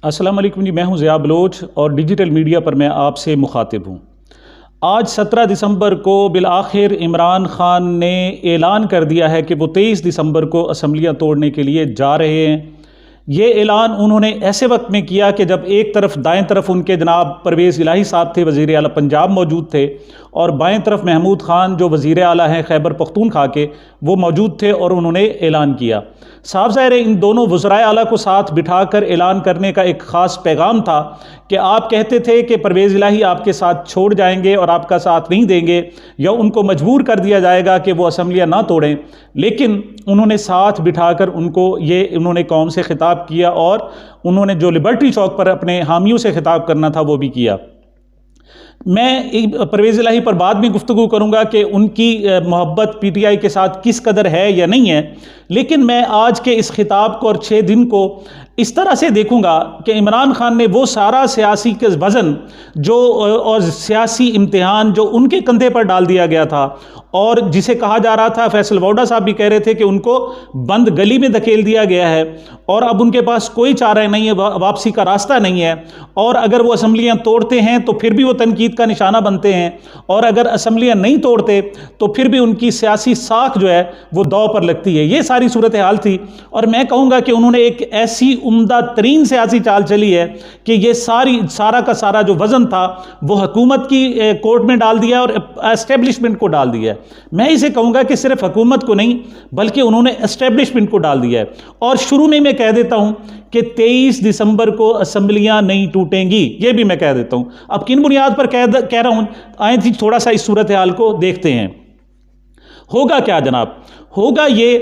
अस्सलाम वालेकुम जी, मैं हूं ज़िया बलोच और डिजिटल मीडिया पर मैं आपसे मुखातिब हूं। आज 17 दिसंबर को बिल-आखिर इमरान खान ने ऐलान कर दिया है कि वो 23 दिसंबर को असम्बलियां तोड़ने के लिए जा रहे हैं। ये ऐलान उन्होंने ऐसे वक्त में किया कि जब एक तरफ दाएं तरफ उनके जनाब परवेज़ इलाही साहब थे, वज़ीर आला पंजाब मौजूद थे, और बाएं तरफ महमूद खान जो वज़ीर आला हैं खैबर पख्तूनख्वा के, वो मौजूद थे और उन्होंने ऐलान किया। साफ ज़ाहिर है इन दोनों वज़राए आला को साथ बिठाकर ऐलान करने का एक ख़ास पैगाम था कि आप कहते थे कि परवेज़ इलाही आपके साथ छोड़ जाएंगे और आपका साथ नहीं देंगे या उनको मजबूर कर दिया जाएगा कि वो असम्बलियाँ ना तोड़ें, लेकिन उन्होंने साथ बिठाकर उन्होंने कौम से खिताब किया और उन्होंने जो लिबर्टी चौक पर अपने हामियों से खिताब करना था वो भी किया। मैं परवेज़ इलाही पर बाद में गुफ्तगू करूँगा कि उनकी मोहब्बत पीटीआई के साथ किस कदर है या नहीं है, लेकिन मैं आज के इस खिताब को और 6 दिन को इस तरह से देखूँगा कि इमरान खान ने वो सारा सियासी के वज़न और सियासी इम्तिहान जो उनके कंधे पर डाल दिया गया था और जिसे कहा जा रहा था, फैसल वोडा साहब भी कह रहे थे कि उनको बंद गली में धकेल दिया गया है और अब उनके पास कोई चारा नहीं है, वापसी का रास्ता नहीं है, और अगर वो असम्बलियाँ तोड़ते हैं तो फिर भी वो तनकीद का निशाना बनते हैं, और अगर असम्बलियाँ नहीं तोड़ते तो फिर भी उनकी सियासी साख जो है वो दांव पर लगती है। ये सारी सूरत हाल थी और मैं कहूँगा कि उन्होंने एक ऐसी उम्दा तरीन सियासी चाल चली है कि ये सारा का सारा जो वज़न था वो हुकूमत की कोर्ट में डाल दिया और एस्टेब्लिशमेंट को डाल दिया है। मैं इसे कहूँगा कि सिर्फ हुकूमत को नहीं बल्कि उन्होंने एस्टेब्लिशमेंट को डाल दिया है। और शुरू में मैं कह देता हूँ कि 23 दिसंबर को असम्बलियाँ नहीं टूटेंगी, ये भी मैं कह देता हूँ। अब किन बुनियाद पर कह रहा हूँ, आए थी थोड़ा सा इस सूरत हाल को देखते हैं। होगा क्या जनाब? होगा ये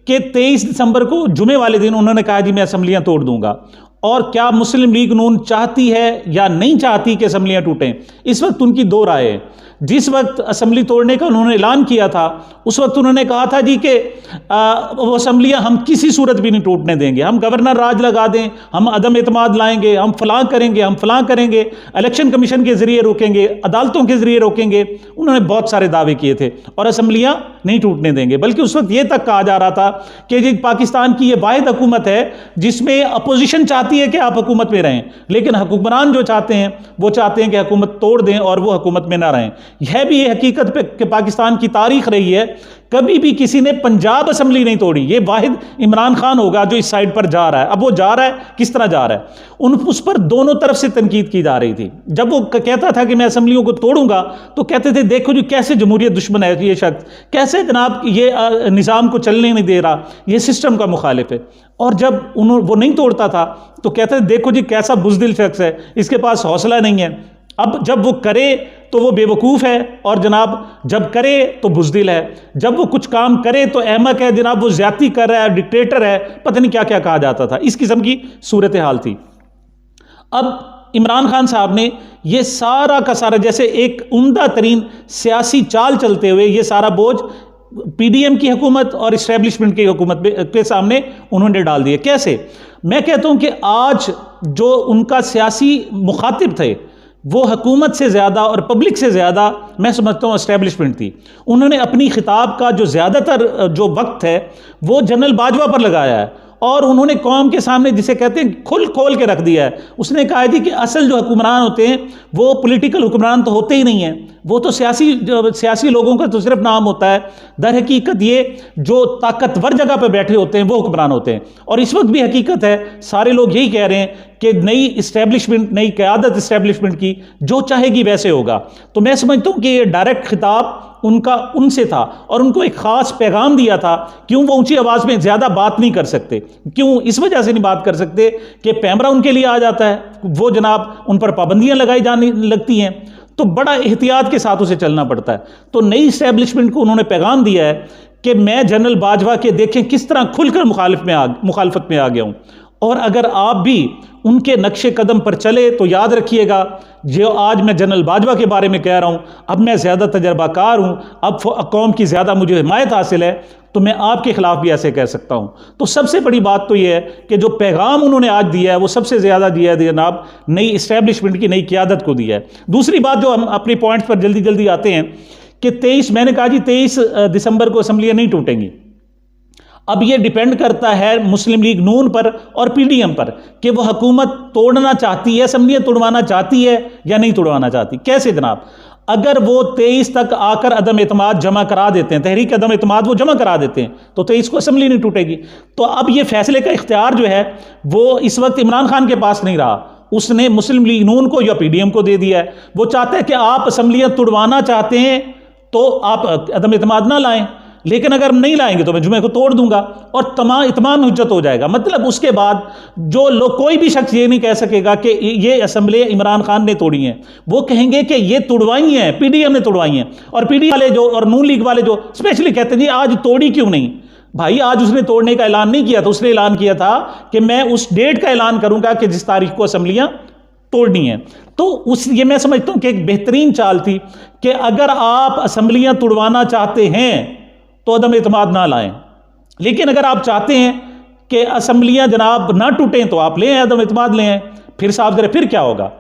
कि 23 दिसंबर को जुमे वाले दिन उन्होंने कहा जी मैं असम्बलियाँ तोड़ दूंगा। और क्या मुस्लिम लीग नून चाहती है या नहीं चाहती कि असम्बलियाँ टूटें? इस वक्त उनकी दो राय है। जिस वक्त असम्बली तोड़ने का उन्होंने ऐलान किया था उस वक्त उन्होंने कहा था जी कि वो असम्बलियाँ हम किसी सूरत भी नहीं टूटने देंगे, हम गवर्नर राज लगा दें, हम अदम एतमाद लाएंगे, हम फलां करेंगे, इलेक्शन कमीशन के ज़रिए रोकेंगे, अदालतों के ज़रिए रोकेंगे। उन्होंने बहुत सारे दावे किए थे और असम्बलियाँ नहीं टूटने देंगे। बल्कि उस वक्त ये तक कहा जा रहा था कि जी पाकिस्तान की ये वाहिद हुकूमत है जिसमें अपोजिशन चाहती है कि आप हुकूमत में रहें, लेकिन हुक्मरान जो चाहते हैं वो चाहते हैं कि हुकूमत तोड़ दें और वो हुकूमत में ना रहें। यह भी ये हकीकत पे कि पाकिस्तान की तारीख रही है, कभी भी किसी ने पंजाब असम्बली नहीं तोड़ी। ये वाहिद इमरान खान होगा जो इस साइड पर जा रहा है। अब वो जा रहा है, किस तरह जा रहा है? उस पर दोनों तरफ से तनकीद की जा रही थी। जब वो कहता था कि मैं असम्बलियों को तोड़ूंगा तो कहते थे देखो जी कैसे जमहूरियत दुश्मन है ये शख्स, कैसे जनाब ये निज़ाम को चलने नहीं दे रहा, ये सिस्टम का मुखालिफ है। और जब वो नहीं तोड़ता था तो कहते थे देखो जी कैसा बुज़दिल शख्स है, इसके पास हौसला नहीं है। अब जब वो करे तो वो बेवकूफ़ है और जनाब जब करे तो बुज़दिल है, जब वो कुछ काम करे तो अहमक है, जनाब वो ज़्यादती कर रहा है, डिक्टेटर है, पता नहीं क्या क्या कहा जाता था। इस किस्म की सूरत हाल थी। अब इमरान खान साहब ने ये सारा का सारा जैसे एक उम्दा तरीन सियासी चाल चलते हुए ये सारा बोझ पीडीएम की हुकूमत और इस्टेब्लिशमेंट की हुकूमत के सामने उन्होंने डाल दिया। कैसे? मैं कहता हूँ कि आज जो उनका सियासी मुखातिब थे वो हुकूमत से ज़्यादा और पब्लिक से ज़्यादा मैं समझता हूँ एस्टेब्लिशमेंट थी। उन्होंने अपनी खिताब का जो ज़्यादातर जो वक्त है वो जनरल बाजवा पर लगाया है और उन्होंने कौम के सामने जिसे कहते हैं खोल के रख दिया है। उसने कहा जी कि असल जो हुक्मरान होते हैं वो पॉलिटिकल हुक्मरान तो होते ही नहीं हैं, वो तो सियासी लोगों का तो सिर्फ नाम होता है। दर हकीकत ये जो ताकतवर जगह पर बैठे होते हैं वो हुक्मरान होते हैं। और इस वक्त भी हकीकत है, सारे लोग यही कह रहे हैं कि नई इस्टेब्लिशमेंट, नई क़यादत इस्टेब्लिशमेंट की जो चाहेगी वैसे होगा। तो मैं समझता हूँ कि ये डायरेक्ट खिताब उनका उनसे था और उनको एक ख़ास पैगाम दिया था। क्यों वो ऊंची आवाज़ में ज़्यादा बात नहीं कर सकते? क्यों इस वजह से नहीं बात कर सकते कि पैमरा उनके लिए आ जाता है, वो जनाब उन पर पाबंदियां लगाई जाने लगती हैं, तो बड़ा एहतियात के साथ उसे चलना पड़ता है। तो नई इस्टेब्लिशमेंट को उन्होंने पैगाम दिया है कि मैं जनरल बाजवा के देखें किस तरह खुलकर मुखालफत में आ गया हूँ। और अगर आप भी उनके नक्शे कदम पर चले तो याद रखिएगा जो आज मैं जनरल बाजवा के बारे में कह रहा हूँ, अब मैं ज़्यादा तजर्बाकार हूँ, अब कौम की ज़्यादा मुझे हिमायत हासिल है, तो मैं आपके ख़िलाफ़ भी ऐसे कह सकता हूँ। तो सबसे बड़ी बात तो यह है कि जो पैगाम उन्होंने आज दिया है वो सबसे ज़्यादा दिया है जनाब नई इस्टेब्लिशमेंट की, नई क़यादत को दिया है। दूसरी बात जो हम अपने पॉइंट्स पर जल्दी जल्दी आते हैं कि 23 मैंने कहा जी 23 दिसंबर को असम्बलियाँ नहीं टूटेंगी। अब ये डिपेंड करता है मुस्लिम लीग नून पर और पीडीएम पर कि वो हुकूमत तोड़ना चाहती है, असम्बलियाँ तोड़वाना चाहती है या नहीं तोड़वाना चाहती। कैसे जनाब? अगर वो 23 तक आकर अदम एतमाद जमा करा देते हैं, तहरीक अदम एतमाद वो जमा करा देते हैं, तो 23 को असम्बली नहीं टूटेगी। तो अब ये फैसले का इख्तियार जो है वो इस वक्त इमरान खान के पास नहीं रहा, उसने मुस्लिम लीग नून को या पीडीएम को दे दिया है। वो चाहते हैं कि आप असम्बलियाँ तोड़वाना चाहते हैं तो आप अदम एतमाद ना लाएं, लेकिन अगर नहीं लाएंगे तो मैं जुमे को तोड़ दूंगा और इत्माम हुज्जत हो जाएगा। मतलब उसके बाद जो लोग, कोई भी शख्स ये नहीं कह सकेगा कि ये असम्बली इमरान खान ने तोड़ी हैं, वो कहेंगे कि ये तोड़वाई हैं, पीडीएम ने तोड़वाई हैं। और पीडीएम वाले जो और नून लीग वाले जो स्पेशली कहते हैं जी आज तोड़ी क्यों नहीं। भाई आज उसने तोड़ने का ऐलान नहीं किया था, उसने ऐलान किया था कि मैं उस डेट का ऐलान करूंगा कि जिस तारीख को असम्बलियां तोड़नी है। तो ये मैं समझता हूं कि एक बेहतरीन चाल थी कि अगर आप असम्बलियां तोड़वाना चाहते हैं तो अदम एतमाद ना लाएं, लेकिन अगर आप चाहते हैं कि असम्बलियां जनाब ना टूटें तो आप ले आए, अदम एतमाद ले आए। फिर साफ करें, फिर क्या होगा?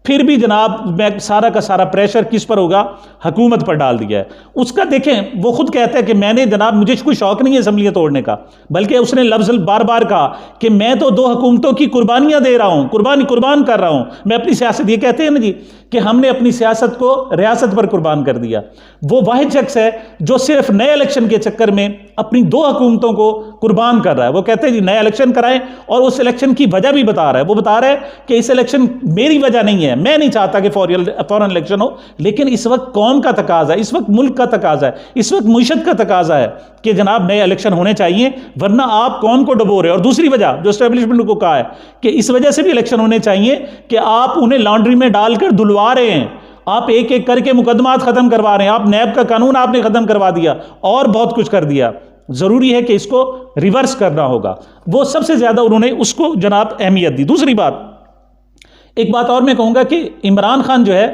फिर भी जनाब मैं सारा का सारा प्रेशर किस पर होगा? हुकूमत पर डाल दिया है। उसका देखें, वो खुद कहता है कि मैंने जनाब मुझे कोई शौक नहीं है असम्बलियाँ तोड़ने का, बल्कि उसने लफ्ज़ बार बार कहा कि मैं तो 2 हुकूमतों की कुर्बानियाँ दे रहा हूँ, कुर्बान कर रहा हूँ मैं अपनी सियासत। ये कहते हैं ना जी कि हमने अपनी सियासत को रियासत पर कुर्बान कर दिया। वो वाहिद शख्स है जो सिर्फ नए इलेक्शन के चक्कर में अपनी 2 हुकूमतों को कुर्बान कर रहा है। वो कहते हैं जी नया इलेक्शन कराएं, और उस इलेक्शन की वजह भी बता रहा है। वो बता रहा है कि इस इलेक्शन मेरी वजह नहीं है, मैं नहीं चाहता कि फौरन इलेक्शन हो, लेकिन इस वक्त कौम का तकाजा है, इस वक्त मुल्क का तकाजा है, इस वक्त मुईशत का तकाजा है कि जनाब नए इलेक्शन होने चाहिए, वरना आप कौम को डबो रहे हो। और दूसरी वजह जो एस्टेब्लिशमेंट को कहा है कि इस वजह से भी इलेक्शन होने चाहिए कि आप उन्हें लॉन्ड्री में डालकर धुलवा रहे हैं, आप एक एक करके मुकदमात खत्म करवा रहे हैं, आप नैब का कानून आपने खत्म करवा दिया और बहुत कुछ कर दिया। जरूरी है कि इसको रिवर्स करना होगा। वो सबसे ज्यादा उन्होंने उसको जनाब अहमियत दी। दूसरी बात, एक बात और मैं कहूंगा कि इमरान खान जो है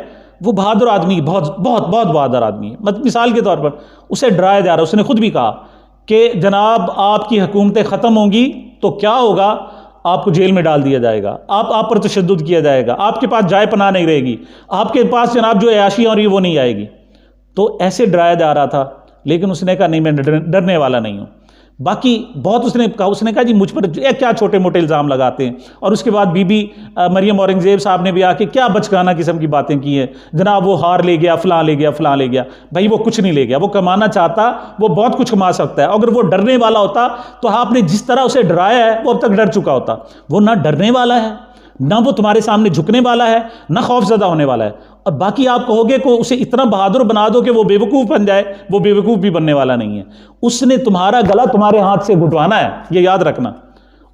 वो बहादुर आदमी, बहुत बहुत बहुत बहादुर आदमी है। मतलब मिसाल के तौर पर उसे डराया जा रहा है। उसने खुद भी कहा कि जनाब आपकी हुकूमतें ख़त्म होंगी तो क्या होगा, आपको जेल में डाल दिया जाएगा, आप पर तशद्दुद किया जाएगा, आपके पास जाए पनाह नहीं रहेगी, आपके पास जनाब जो अयाशी हो रही है वो नहीं आएगी। तो ऐसे डराया जा रहा था, लेकिन उसने कहा नहीं मैं डरने वाला नहीं हूँ। बाकी बहुत उसने कहा जी मुझ पर क्या छोटे मोटे इल्ज़ाम लगाते हैं। और उसके बाद बीबी मरियम औरंगज़ेब साहब ने भी आके क्या बचकाना किस्म की बातें की हैं, जनाब वो हार ले गया, फलां ले गया, फलां ले गया। भाई वो कुछ नहीं ले गया, वो कमाना चाहता, वो बहुत कुछ कमा सकता है। अगर वो डरने वाला होता तो आपने जिस तरह उसे डराया है वो अब तक डर चुका होता। वो ना डरने वाला है, ना वो तुम्हारे सामने झुकने वाला है, ना खौफजदा होने वाला है। और बाकी आप कहोगे कि उसे इतना बहादुर बना दो कि वो बेवकूफ़ बन जाए, वो बेवकूफ़ भी बनने वाला नहीं है। उसने तुम्हारा गला तुम्हारे हाथ से घुटवाना है, ये याद रखना।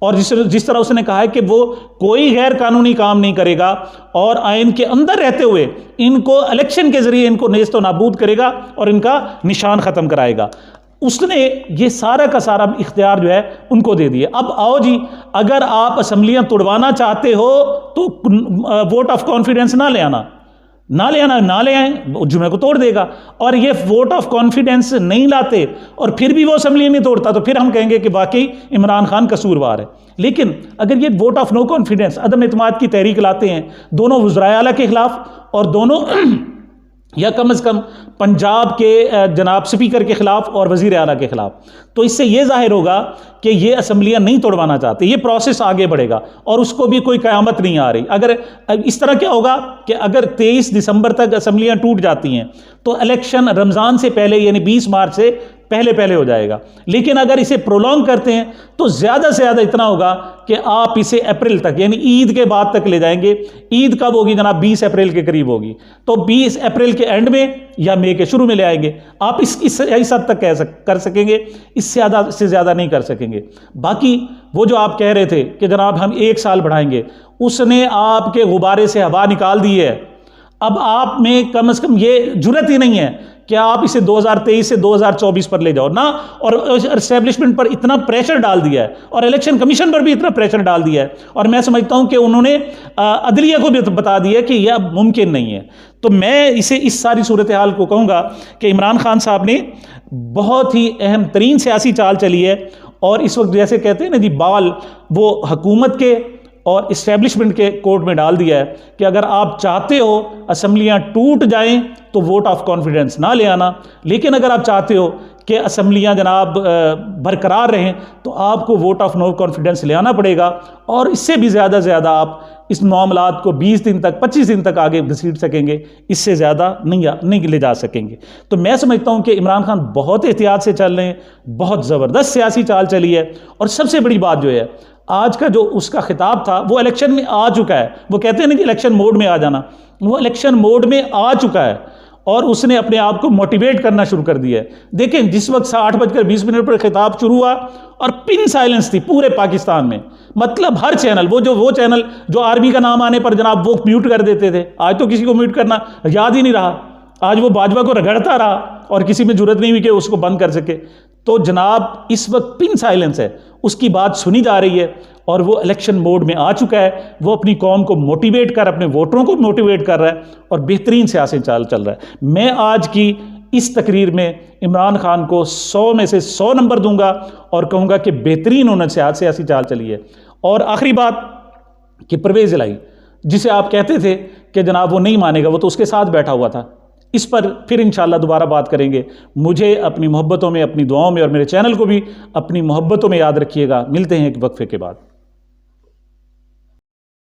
और जिस तरह उसने कहा है कि वो कोई गैर कानूनी काम नहीं करेगा और आइन के अंदर रहते हुए इनको इलेक्शन के जरिए इनको नेस्त व नाबूद करेगा और इनका निशान ख़त्म कराएगा। उसने ये सारा का सारा इख्तियार जो है उनको दे दिए। अब आओ जी, अगर आप असम्बलियाँ तोड़वाना चाहते हो तो वोट ऑफ कॉन्फिडेंस ना ले आना, ना ले आए, जुमे को तोड़ देगा। और ये वोट ऑफ कॉन्फिडेंस नहीं लाते और फिर भी वो असम्बली नहीं तोड़ता तो फिर हम कहेंगे कि वाकई इमरान खान कसूरवार है। लेकिन अगर ये वोट ऑफ नो कॉन्फिडेंस, अदम एतमाद की तहरीक लाते हैं दोनों वज़राए आला के खिलाफ और दोनों या कम से कम पंजाब के जनाब स्पीकर के खिलाफ और वज़ीर आला के खिलाफ, तो इससे ये जाहिर होगा कि ये असम्बलियाँ नहीं तोड़वाना चाहते। ये प्रोसेस आगे बढ़ेगा और उसको भी कोई क़यामत नहीं आ रही। अगर इस तरह क्या होगा कि अगर 23 दिसंबर तक असम्बलियाँ टूट जाती हैं तो इलेक्शन रमज़ान से पहले यानी 20 मार्च से पहले हो जाएगा। लेकिन अगर इसे प्रोलॉन्ग करते हैं तो ज़्यादा से ज़्यादा इतना होगा कि आप इसे अप्रैल तक यानी ईद के बाद तक ले जाएंगे। ईद कब होगी जनाब? 20 अप्रैल के करीब होगी। तो 20 अप्रैल के एंड में या मई के शुरू में ले आएंगे। आप इस हद तक कर सकेंगे, इससे ज़्यादा नहीं कर सकेंगे। बाकी वो जो आप कह रहे थे कि जनाब हम 1 साल बढ़ाएंगे, उसने आपके गुब्बारे से हवा निकाल दी है। अब आप में कम से कम ये जुर्रत ही नहीं है कि आप इसे 2023 से 2024 पर ले जाओ ना। और एस्टेब्लिशमेंट पर इतना प्रेशर डाल दिया है और इलेक्शन कमीशन पर भी इतना प्रेशर डाल दिया है, और मैं समझता हूं कि उन्होंने अदलिया को भी बता दिया कि यह अब मुमकिन नहीं है। तो मैं इस सारी सूरत हाल को कहूँगा कि इमरान खान साहब ने बहुत ही अहम तरीन सियासी चाल चली है। और इस वक्त जैसे कहते हैं ना जी, बाल वो हुकूमत के और इस्टेब्लिशमेंट के कोर्ट में डाल दिया है कि अगर आप चाहते हो असम्बलियाँ टूट जाएं तो वोट ऑफ कॉन्फिडेंस ना ले आना, लेकिन अगर आप चाहते हो कि असम्बलियाँ जनाब बरकरार रहें तो आपको वोट ऑफ नो कॉन्फिडेंस ले आना पड़ेगा, और इससे भी ज़्यादा से ज़्यादा आप इस मामलात को 20 दिन तक 25 दिन तक आगे घसीट सकेंगे, इससे ज़्यादा नहीं ले जा सकेंगे। तो मैं समझता हूँ कि इमरान खान बहुत एहतियात से चल रहे हैं, बहुत ज़बरदस्त सियासी चाल चली है। और सबसे बड़ी बात जो है, आज का जो उसका खिताब था वो इलेक्शन में आ चुका है। वो कहते हैं ना कि इलेक्शन मोड में आ जाना, वो इलेक्शन मोड में आ चुका है और उसने अपने आप को मोटिवेट करना शुरू कर दिया है। देखें, जिस वक्त 8:20 पर खिताब शुरू हुआ और पिन साइलेंस थी पूरे पाकिस्तान में, मतलब हर चैनल, वो चैनल जो आर्मी का नाम आने पर जनाब वो म्यूट कर देते थे, आज तो किसी को म्यूट करना याद ही नहीं रहा। आज वो बाजवा को रगड़ता रहा और किसी में जरूरत नहीं हुई कि उसको बंद कर सके। तो जनाब इस वक्त पिन साइलेंस है, उसकी बात सुनी जा रही है और वो इलेक्शन मोड में आ चुका है। वो अपनी कौम को मोटिवेट कर, अपने वोटरों को मोटिवेट कर रहा है और बेहतरीन सियासी चाल चल रहा है। मैं आज की इस तकरीर में इमरान खान को 100 में से 100 नंबर दूंगा और कहूँगा कि बेहतरीन उन्होंने सियासी चाल चली है। और आखिरी बात कि परवेज़ इलाही, जिसे आप कहते थे कि जनाब वो नहीं मानेगा, वो तो उसके साथ बैठा हुआ था। इस पर फिर इंशाअल्लाह दोबारा बात करेंगे। मुझे अपनी मोहब्बतों में, अपनी दुआओं में और मेरे चैनल को भी अपनी मोहब्बतों में याद रखिएगा। मिलते हैं एक वक्फे के बाद।